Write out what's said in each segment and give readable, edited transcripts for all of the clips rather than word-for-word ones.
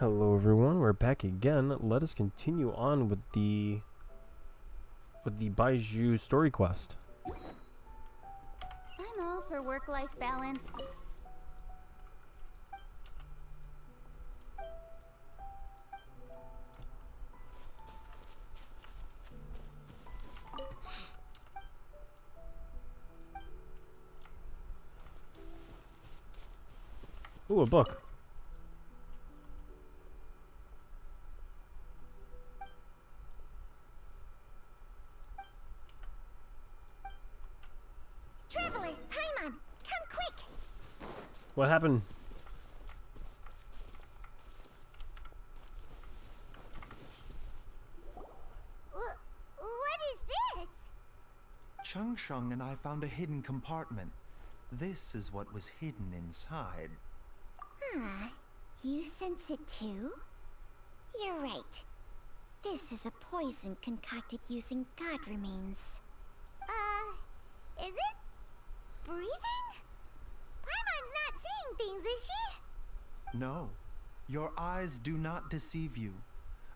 Hello everyone, we're back again. Let us continue on with the Baizhu story quest. I'm all for work-life balance. Ooh, a book. Traveler, Paimon, come quick! What happened? What is this? Changsheng and I found a hidden compartment. This is what was hidden inside. You sense it too? You're right. This is a poison concocted using god remains. Is it? Breathing? Paimon's not seeing things, is she? No, your eyes do not deceive you.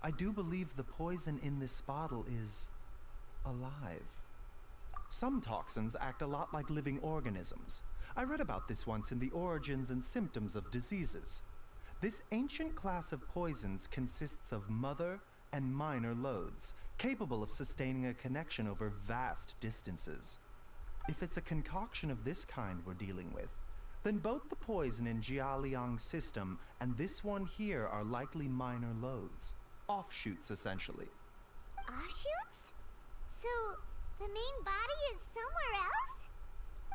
I do believe the poison in this bottle is alive. Some toxins act a lot like living organisms. I read about this once in the Origins and Symptoms of Diseases. This ancient class of poisons consists of mother and minor loads, capable of sustaining a connection over vast distances. If it's a concoction of this kind we're dealing with, then both the poison in Jialiang's system and this one here are likely minor loads. Offshoots, essentially. Offshoots? So, the main body is somewhere else?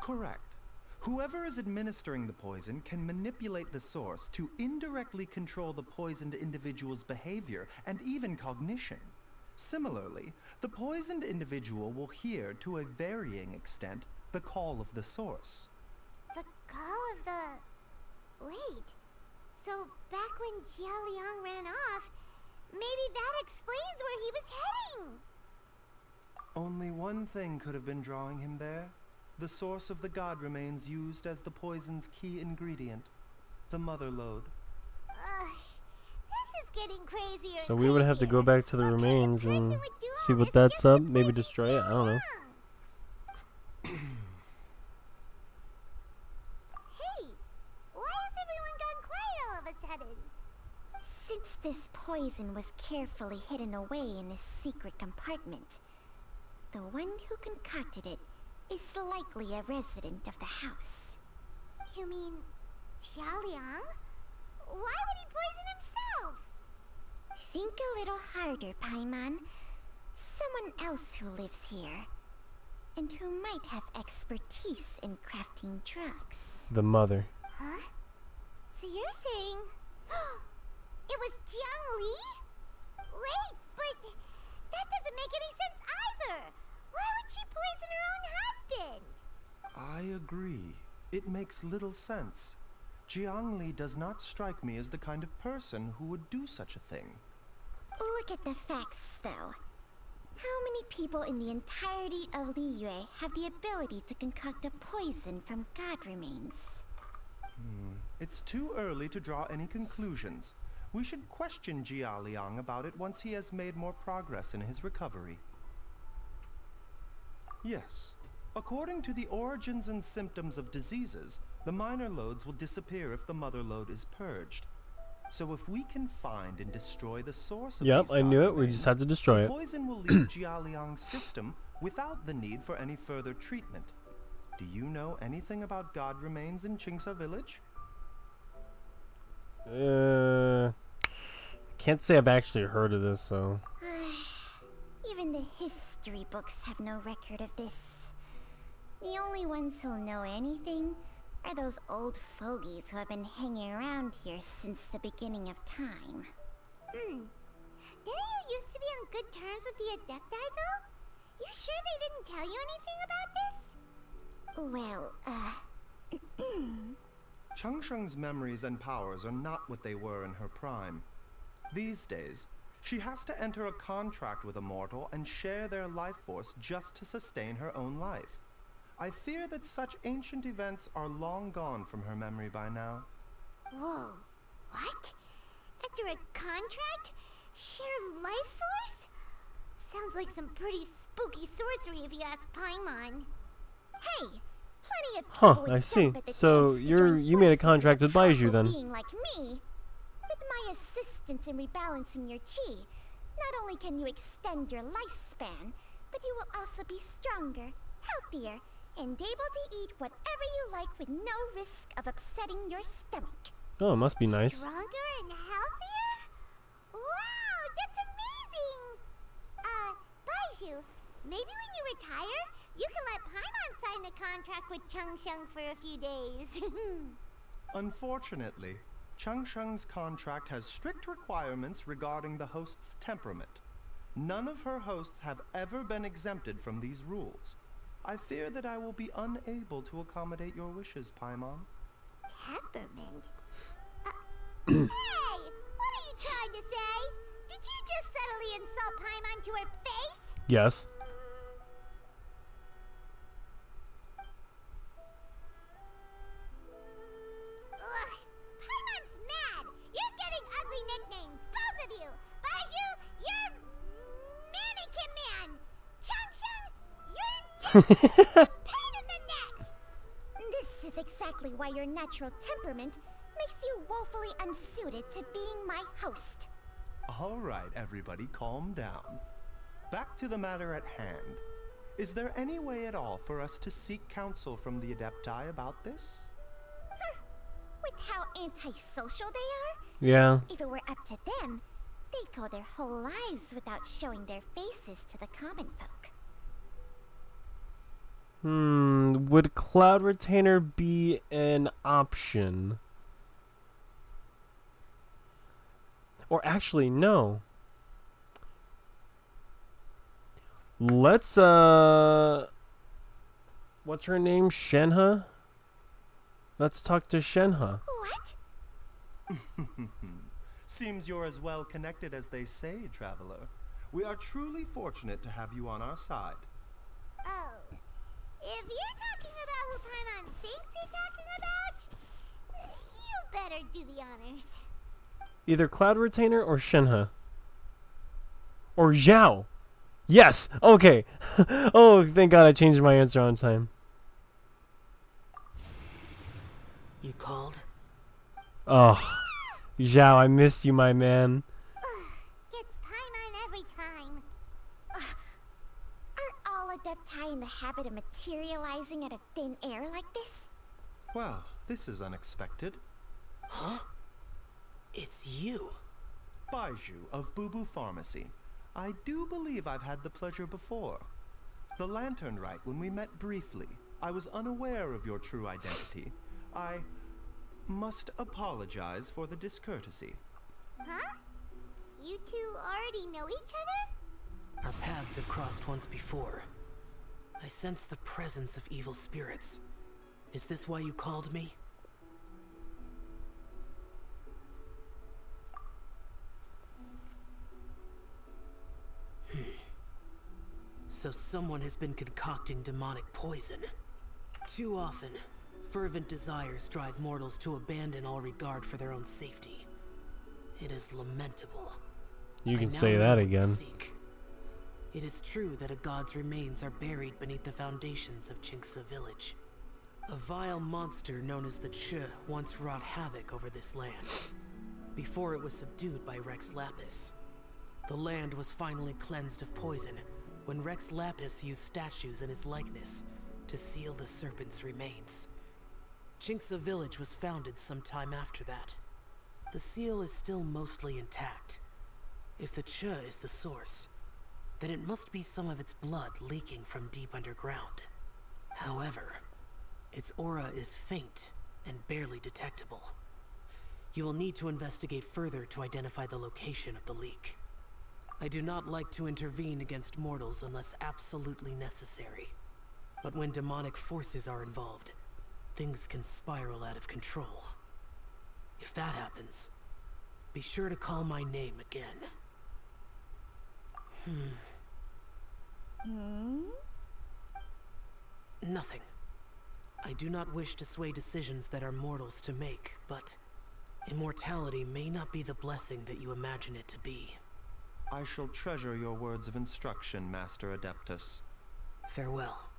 Correct. Whoever is administering the poison can manipulate the source to indirectly control the poisoned individual's behavior and even cognition. Similarly, the poisoned individual will hear, to a varying extent, the call of the source. The call of the... Wait. So, back when Jialiang ran off, maybe that explains where he was heading! Only one thing could have been drawing him there. The source of the god remains used as the poison's key ingredient, the mother lode. This is getting crazier. So we would have to go back to the remains and see what that's up, maybe destroy it, I don't know. Hey, why has everyone gone quiet all of a sudden? Since this poison was carefully hidden away in a secret compartment, the one who concocted it is likely a resident of the house. You mean Jialiang? Why would he poison himself? Think a little harder, Paimon. Someone else who lives here, and who might have expertise in crafting drugs. The mother. Huh? So you're saying... it was Jiang Li? Wait, but that doesn't make any sense either! Why would she poison her own husband? I agree. It makes little sense. Jiang Li does not strike me as the kind of person who would do such a thing. Look at the facts, though. How many people in the entirety of Liyue have the ability to concoct a poison from god remains? It's too early to draw any conclusions. We should question Jia Liang about it once he has made more progress in his recovery. Yes. According to the Origins and Symptoms of Diseases, the minor loads will disappear if the mother load is purged. So if we can find and destroy the source of these I knew god it, we remains, just had to destroy the it. poison will leave Jialiang's system without the need for any further treatment. Do you know anything about god remains in Qingsa village? Can't say I've actually heard of this, so... Even the history books have no record of this. The only ones who'll know anything are those old fogies who have been hanging around here since the beginning of time. Didn't you used to be on good terms with the Adepti, though? You sure they didn't tell you anything about this? Well, Changsheng's memories and powers are not what they were in her prime. These days, she has to enter a contract with a mortal and share their life force just to sustain her own life. I fear that such ancient events are long gone from her memory by now. Whoa, what? After under a contract? Share life force? Sounds like some pretty spooky sorcery if you ask Paimon. Hey, plenty of people would I see. jump at the So chance to join you made a forces contract with a Baizhu powerful then. being like me. With my assistance in rebalancing your chi, not only can you extend your lifespan, but you will also be stronger, healthier, and able to eat whatever you like with no risk of upsetting your stomach. Oh, it must be nice. Stronger and healthier? Wow, that's amazing! Baizhu, maybe when you retire, you can let Paimon sign a contract with Changsheng for a few days. Unfortunately, Changsheng's contract has strict requirements regarding the host's temperament. None of her hosts have ever been exempted from these rules. I fear that I will be unable to accommodate your wishes, Paimon. Temperament? Hey! What are you trying to say? Did you just subtly insult Paimon to her face? Yes. Ugh! Paimon's mad! You're getting ugly nicknames, both of you! Baizhu, you're Mannequin Man! Changsheng, you're pain in the neck! This is exactly why your natural temperament makes you woefully unsuited to being my host. All right, everybody, calm down. Back to the matter at hand. Is there any way at all for us to seek counsel from the Adepti about this? With how antisocial they are, Yeah. if it were up to them, they'd go their whole lives without showing their faces to the common folk. Would Cloud Retainer be an option? Or actually, no. Let's, what's her name? Shenhe? Let's talk to Shenhe. What? Seems you're as well connected as they say, traveler. We are truly fortunate to have you on our side. Oh. If you're talking about who Paimon thinks you're talking about, you better do the honors. Either Cloud Retainer or Shenhe. Or Zhao. Yes! Okay. Oh, thank God I changed my answer on time. You called? Oh. Zhao, I missed you, my man. It's Paimon every time. Are all Adepti in the habit of materializing out of thin air like this? Well, this is unexpected. Huh? It's you. Baizhu of Boo Pharmacy. I do believe I've had the pleasure before. The Lantern Rite, when we met briefly, I was unaware of your true identity. I must apologize for the discourtesy. Huh? You two already know each other? Our paths have crossed once before. I sense the presence of evil spirits. Is this why you called me? So someone has been concocting demonic poison. Too often, fervent desires drive mortals to abandon all regard for their own safety. It is lamentable. You can I now say know that what you again. seek. It is true that a god's remains are buried beneath the foundations of Chinksa village. A vile monster known as the Che once wrought havoc over this land, before it was subdued by Rex Lapis. The land was finally cleansed of poison when Rex Lapis used statues in his likeness to seal the serpent's remains. Chinksa village was founded some time after that. The seal is still mostly intact. If the Che is the source, then it must be some of its blood leaking from deep underground. However, its aura is faint and barely detectable. You will need to investigate further to identify the location of the leak. I do not like to intervene against mortals unless absolutely necessary. But when demonic forces are involved, things can spiral out of control. If that happens, be sure to call my name again. Nothing. I do not wish to sway decisions that are mortals to make, but Immortality may not be the blessing that you imagine it to be. I shall treasure your words of instruction, Master Adeptus. Farewell.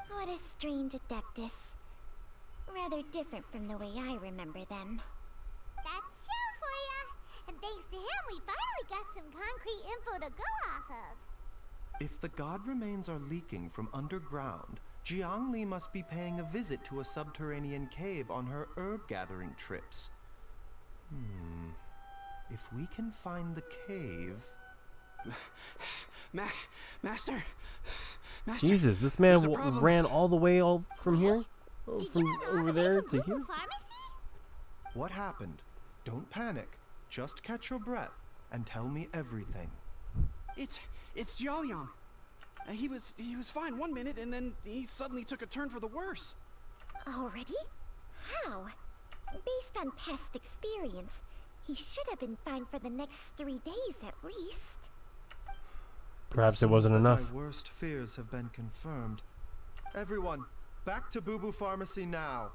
What a strange Adeptus. Rather different from the way I remember them. That's Shell for ya! And thanks to him, we finally got some concrete info to go off of. If the god remains are leaking from underground, Jiangli must be paying a visit to a subterranean cave on her herb-gathering trips. If we can find the cave... Master? Jesus, this man There's a problem. ran all the way from here? Oh, Did from you run all over the way there from to Google here? Pharmacy? What happened? Don't panic. Just catch your breath and tell me everything. It's Jiaoliang. He was fine one minute, and then he suddenly took a turn for the worse. Already? How? Based on past experience, he should have been fine for the next 3 days at least. Perhaps it wasn't seems that enough. My worst fears have been confirmed. Everyone, back to Boo Boo Pharmacy now.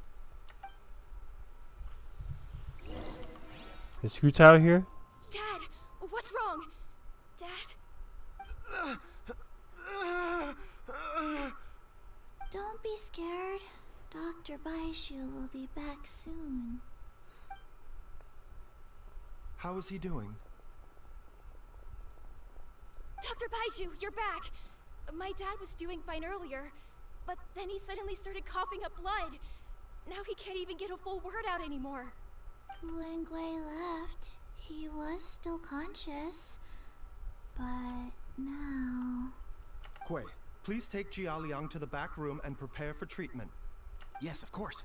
Is Hutao here? Dad, what's wrong? Dad? Don't be scared. Dr. Baizhu will be back soon. How is he doing? Dr. Baizhu, you're back! My dad was doing fine earlier, but then he suddenly started coughing up blood. Now he can't even get a full word out anymore. When Gui left, he was still conscious. But now... Kui, please take Jiaoliang to the back room and prepare for treatment. Yes, of course.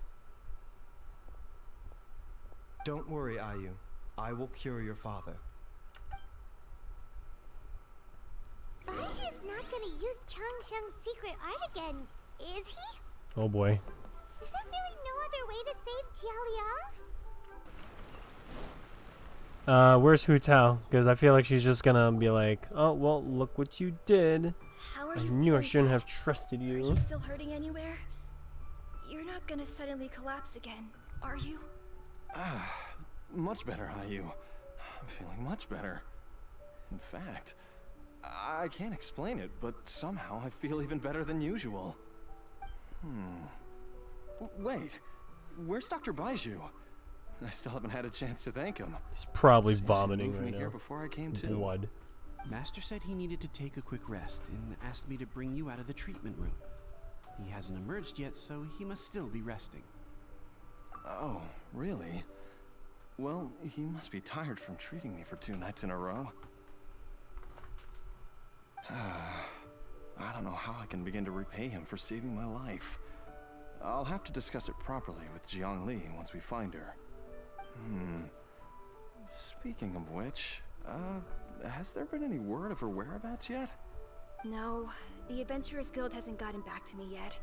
Don't worry, Ayu. I will cure your father. Baizhu's not gonna use Changsheng's secret art again, is he? Oh boy. Is there really no other way to save Jiaoliang? Where's Hutao? Because I feel like she's just gonna be like, oh, well, look what you did. How are I you knew I feeling, shouldn't Dad? have trusted Are you. you still hurting anywhere? You're not gonna suddenly collapse again, are you? Much better, Ayu. I'm feeling much better. In fact, I can't explain it, but somehow I feel even better than usual. Wait, where's Dr. Baizhu? I still haven't had a chance to thank him. He's probably Seems he vomiting moved me right here now. before I came to. Blood. Master said he needed to take a quick rest and asked me to bring you out of the treatment room. He hasn't emerged yet, so he must still be resting. Oh, really? Well, he must be tired from treating me for 2 nights in a row. I don't know how I can begin to repay him for saving my life. I'll have to discuss it properly with Jiangli once we find her. Speaking of which, has there been any word of her whereabouts yet? No, the Adventurers Guild hasn't gotten back to me yet.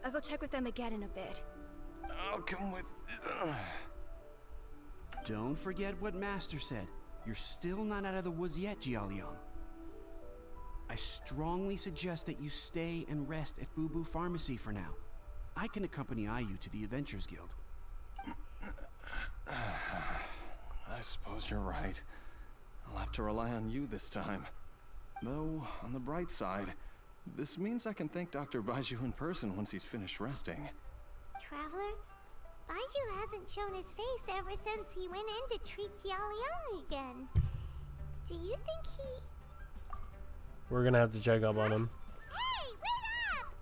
I'll go check with them again in a bit. I'll come with... Don't forget what Master said. You're still not out of the woods yet, Jiaoliang. I strongly suggest that you stay and rest at Boo Boo Pharmacy for now. I can accompany Ayu to the Adventurers Guild. I suppose you're right. I'll have to rely on you this time. Though, on the bright side, this means I can thank Dr. Baizhu in person once he's finished resting. Traveler, Baizhu hasn't shown his face ever since he went in to treat Jiaoliang again. Do you think he... We're gonna have to check up on him. Hey, wait up!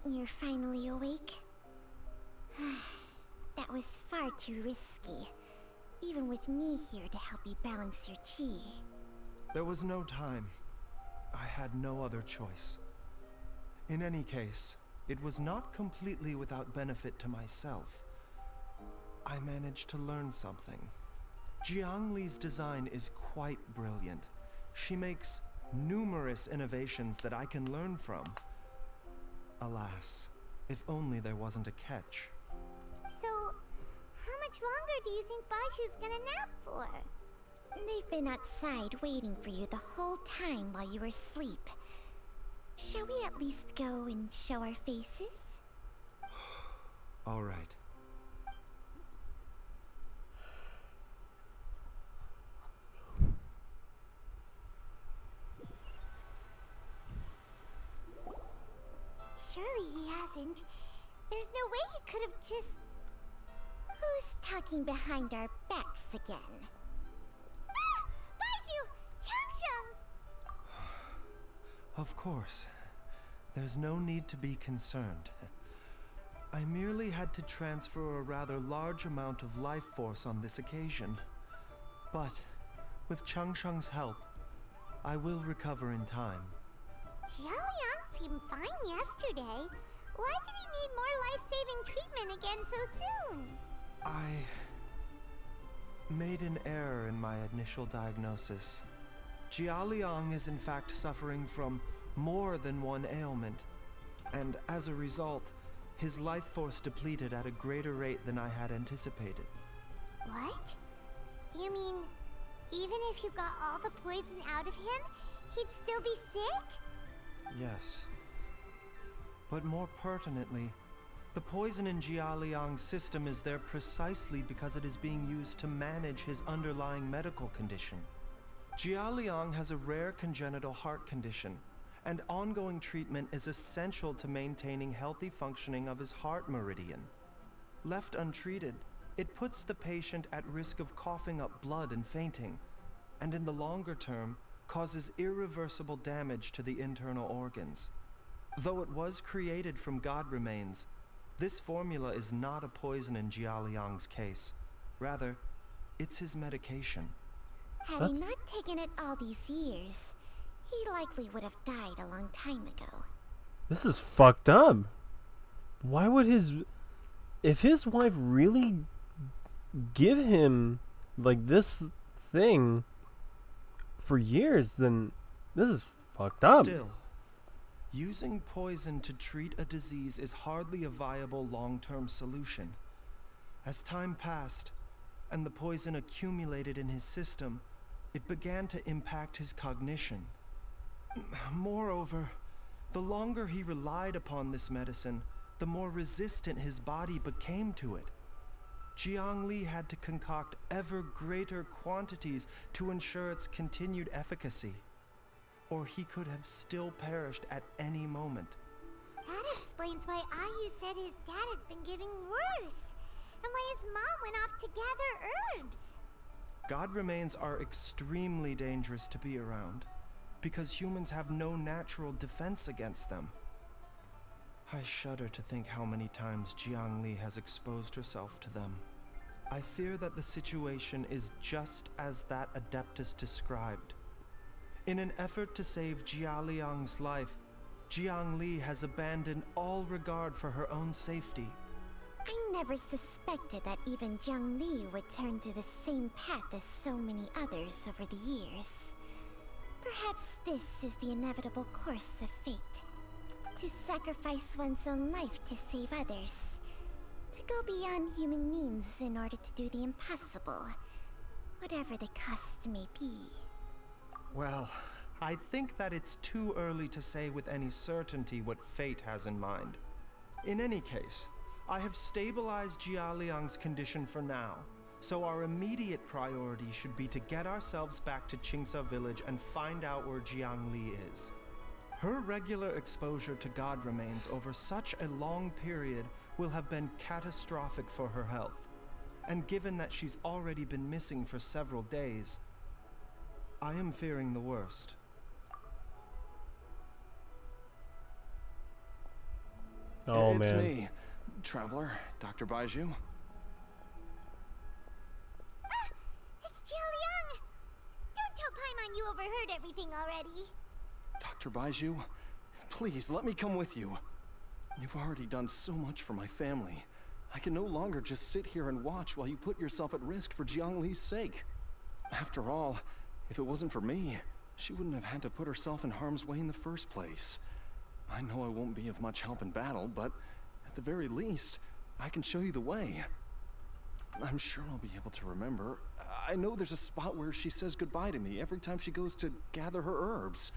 You're finally awake? That was far too risky. Even with me here to help you balance your chi. There was no time. I had no other choice. In any case, it was not completely without benefit to myself. I managed to learn something. Jiangli's design is quite brilliant. She makes numerous innovations that I can learn from. Alas, if only there wasn't a catch. much longer do you think Baizhu's gonna nap for? They've been outside waiting for you the whole time while you were asleep. Shall we at least go and show our faces? All right. Surely he hasn't. There's no way he could have just... Who's talking behind our backs again? Ah! Baizhu! Changsheng! Of course. There's no need to be concerned. I merely had to transfer a rather large amount of life force on this occasion. But, with Changsheng's help, I will recover in time. Jiaoliang seemed fine yesterday. Why did he need more life-saving treatment again so soon? I made an error in my initial diagnosis. Jiaoliang is in fact suffering from more than one ailment, and as a result, his life force depleted at a greater rate than I had anticipated. What? You mean, even if you got all the poison out of him, he'd still be sick? Yes. But more pertinently, the poison in Jiaoliang's system is there precisely because it is being used to manage his underlying medical condition. Jiaoliang has a rare congenital heart condition, and ongoing treatment is essential to maintaining healthy functioning of his heart meridian. Left untreated, it puts the patient at risk of coughing up blood and fainting, and in the longer term, causes irreversible damage to the internal organs. Though it was created from god remains, this formula is not a poison in Jiaoliang's case. Rather, it's his medication. Had he not taken it all these years, he likely would have died a long time ago. This is fucked up. Why would if his wife really give him like this thing for years, then this is fucked up. Still, using poison to treat a disease is hardly a viable long-term solution. As time passed, and the poison accumulated in his system, it began to impact his cognition. Moreover, the longer he relied upon this medicine, the more resistant his body became to it. Jiangli had to concoct ever greater quantities to ensure its continued efficacy, or he could have still perished at any moment. That explains why Ayu said his dad has been getting worse, and why his mom went off to gather herbs. God remains are extremely dangerous to be around, because humans have no natural defense against them. I shudder to think how many times Jiangli has exposed herself to them. I fear that the situation is just as that Adeptus described. In an effort to save Jiaoliang's life, Jiangli has abandoned all regard for her own safety. I never suspected that even Jiangli would turn to the same path as so many others over the years. Perhaps this is the inevitable course of fate. To sacrifice one's own life to save others. To go beyond human means in order to do the impossible. Whatever the cost may be. Well, I think that it's too early to say with any certainty what fate has in mind. In any case, I have stabilized Jiaoliang's condition for now, so our immediate priority should be to get ourselves back to Qingce village and find out where Jiangli is. Her regular exposure to god remains over such a long period will have been catastrophic for her health. And given that she's already been missing for several days, I am fearing the worst. Oh, it's man. me, Traveler, Dr. Baizhu. Ah! It's Jiaoliang! Don't tell Paimon you overheard everything already. Dr. Baizhu, please let me come with you. You've already done so much for my family. I can no longer just sit here and watch while you put yourself at risk for Jiangli's sake. After all, if it wasn't for me, she wouldn't have had to put herself in harm's way in the first place. I know I won't be of much help in battle, but at the very least, I can show you the way. I'm sure I'll be able to remember. I know there's a spot where she says goodbye to me every time she goes to gather her herbs.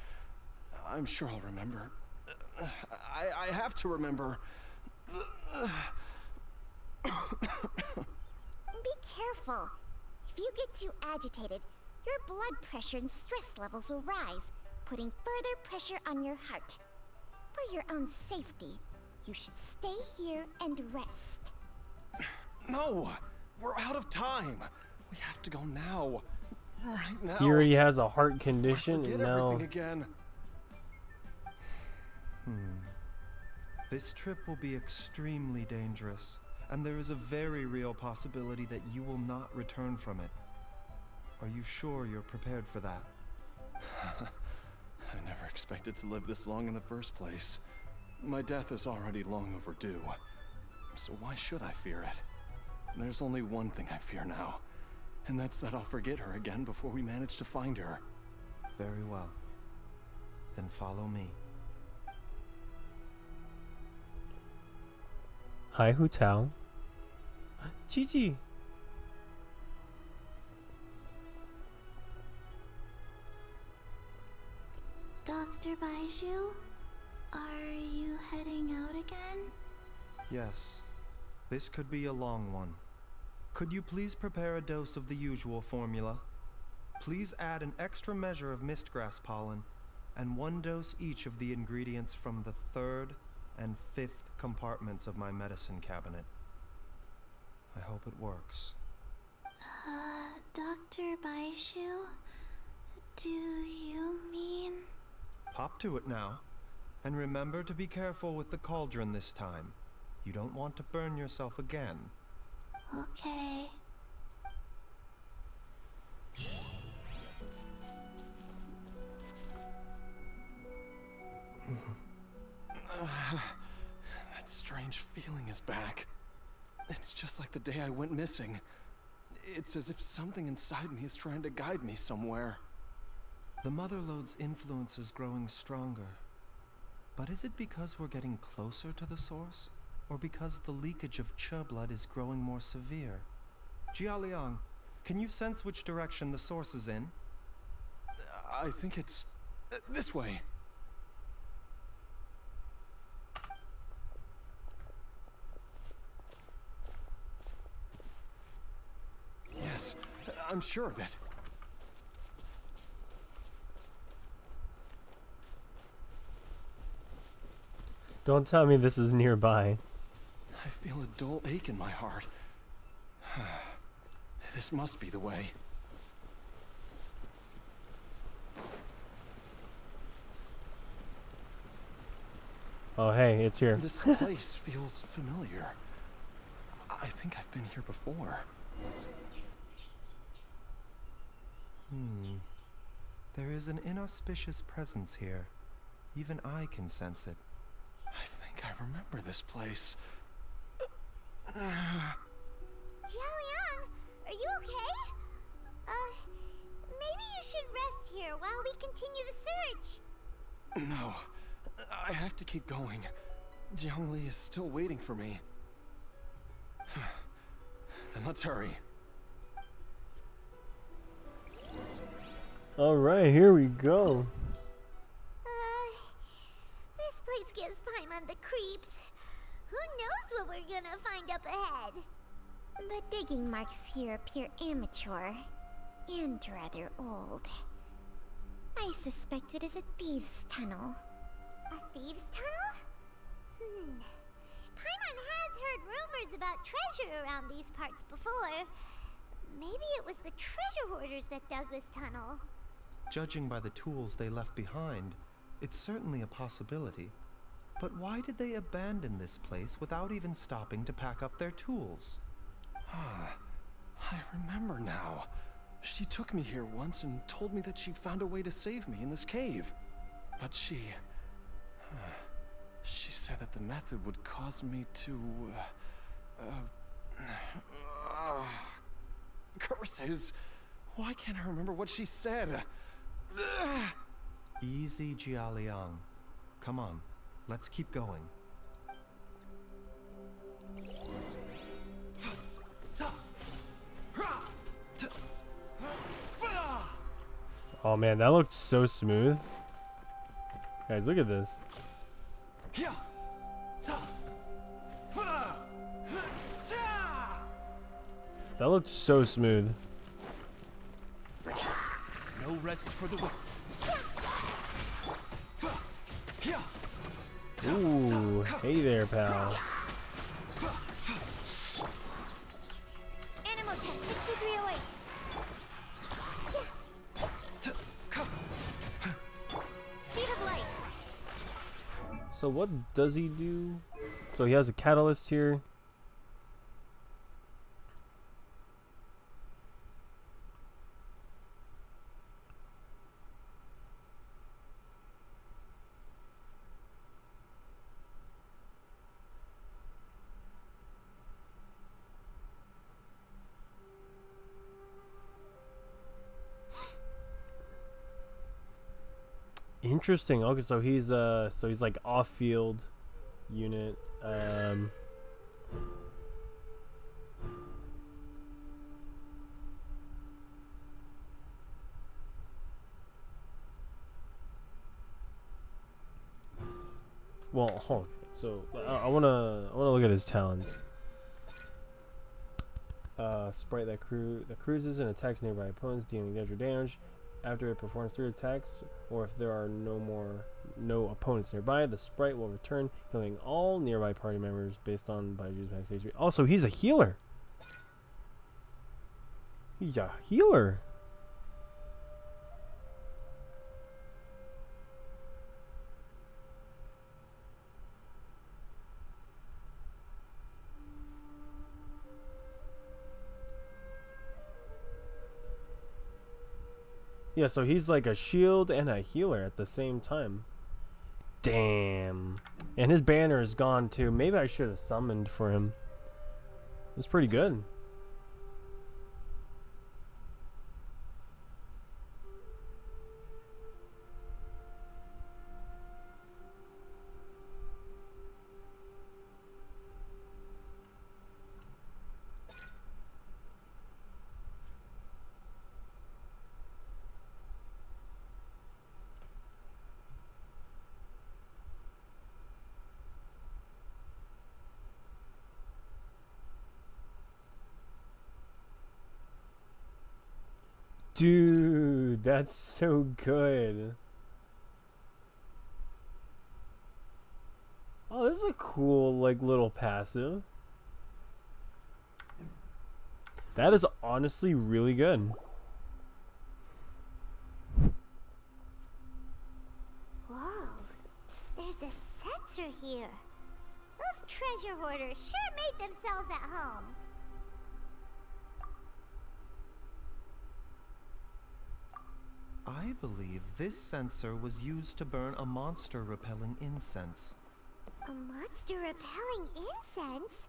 I'm sure I'll remember. I have to remember. Be careful. If you get too agitated, your blood pressure and stress levels will rise, putting further pressure on your heart. For your own safety, you should stay here and rest. No! We're out of time! We have to go now. Right now. He already has a heart Before I condition, forget and now everything again. This trip will be extremely dangerous, and there is a very real possibility that you will not return from it. Are you sure you're prepared for that? I never expected to live this long in the first place. My death is already long overdue. So why should I fear it? There's only one thing I fear now, and that's that I'll forget her again before we manage to find her. Very well. Then follow me. Hi Hu Tao. Gigi. Dr. Baizhu, are you heading out again? Yes. This could be a long one. Could you please prepare a dose of the usual formula? Please add an extra measure of mistgrass pollen, and 1 dose each of the ingredients from the 3rd and 5th compartments of my medicine cabinet. I hope it works. Dr. Baizhu, do you mean... Hop to it now. And remember to be careful with the cauldron this time. You don't want to burn yourself again. Okay. That strange feeling is back. It's just like the day I went missing. It's as if something inside me is trying to guide me somewhere. The Motherlode's influence is growing stronger. But is it because we're getting closer to the source? Or because the leakage of Che blood is growing more severe? Jialiang, can you sense which direction the source is in? I think it's this way. Yes, I'm sure of it. Don't tell me this is nearby. I feel a dull ache in my heart. This must be the way. Oh hey, it's here. This place feels familiar. I think I've been here before. There is an inauspicious presence here. Even I can sense it. I think I remember this place. Jialiang, are you okay? Maybe you should rest here while we continue the search. No, I have to keep going. Jiangli is still waiting for me. Then let's hurry. Alright, here we go. This place gives Paimon the creeps. Who knows what we're gonna find up ahead? The digging marks here appear amateur and rather old. I suspect it is a thieves' tunnel. A thieves' tunnel? Paimon has heard rumors about treasure around these parts before. Maybe it was the treasure hoarders that dug this tunnel. Judging by the tools they left behind, it's certainly a possibility. But why did they abandon this place without even stopping to pack up their tools? I remember now. She took me here once and told me that she'd found a way to save me in this cave. But she said that the method would cause me to... curses! Why can't I remember what she said? Easy, Jialiang. Come on, let's keep going. Oh man, that looked so smooth. Guys, look at this. That looked so smooth. No rest for the wicked. Ooh, hey there, pal. Animal test 6308. Speed of light. So what does he do? So he has a catalyst here. Interesting. Okay, so he's like off-field unit. Well, hold on. So I wanna look at his talents. Sprite that cruises and attacks nearby opponents, dealing extra damage after it performs 3 attacks, or if there are no opponents nearby, the sprite will return, healing all nearby party members based on Baizhu's max HP. Also, he's a healer. He's a healer. Yeah, so he's like a shield and a healer at the same time. Damn. And his banner is gone too. Maybe I should have summoned for him. It's pretty good. Dude, that's so good. Oh, this is a cool, like, little passive. That is honestly really good. Whoa, there's a sensor here. Those treasure hoarders sure made themselves at home. I believe this sensor was used to burn a monster-repelling incense. A monster repelling incense?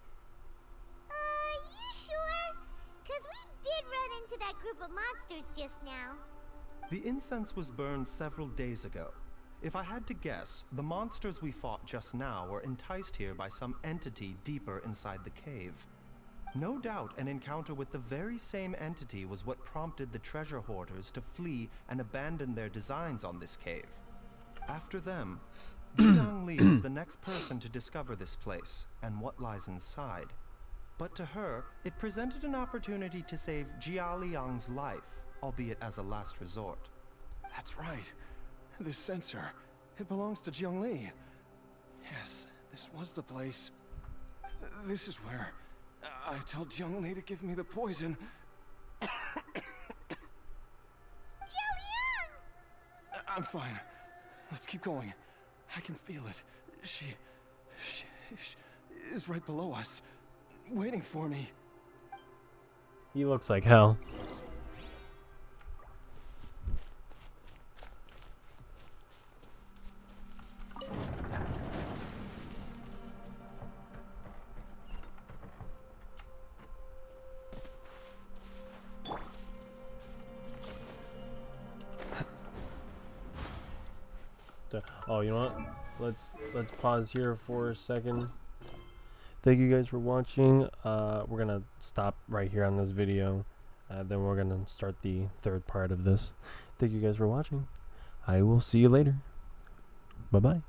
You sure? 'Cause we did run into that group of monsters just now. The incense was burned several days ago. If I had to guess, the monsters we fought just now were enticed here by some entity deeper inside the cave. No doubt an encounter with the very same entity was what prompted the treasure hoarders to flee and abandon their designs on this cave. After them, Jiang Li was the next person to discover this place and what lies inside. But to her, it presented an opportunity to save Jia Liang's life, albeit as a last resort. That's right. This sensor, it belongs to Jiang Li. Yes, this was the place. This is where I told Jiang Li to give me the poison. Jiang! I'm fine. Let's keep going. I can feel it. She is right below us, waiting for me. He looks like hell. Oh, you know what? Let's pause here for a second. Thank you guys for watching. We're gonna stop right here on this video. then we're gonna start the third part of this. Thank you guys for watching. I will see you later. Bye bye.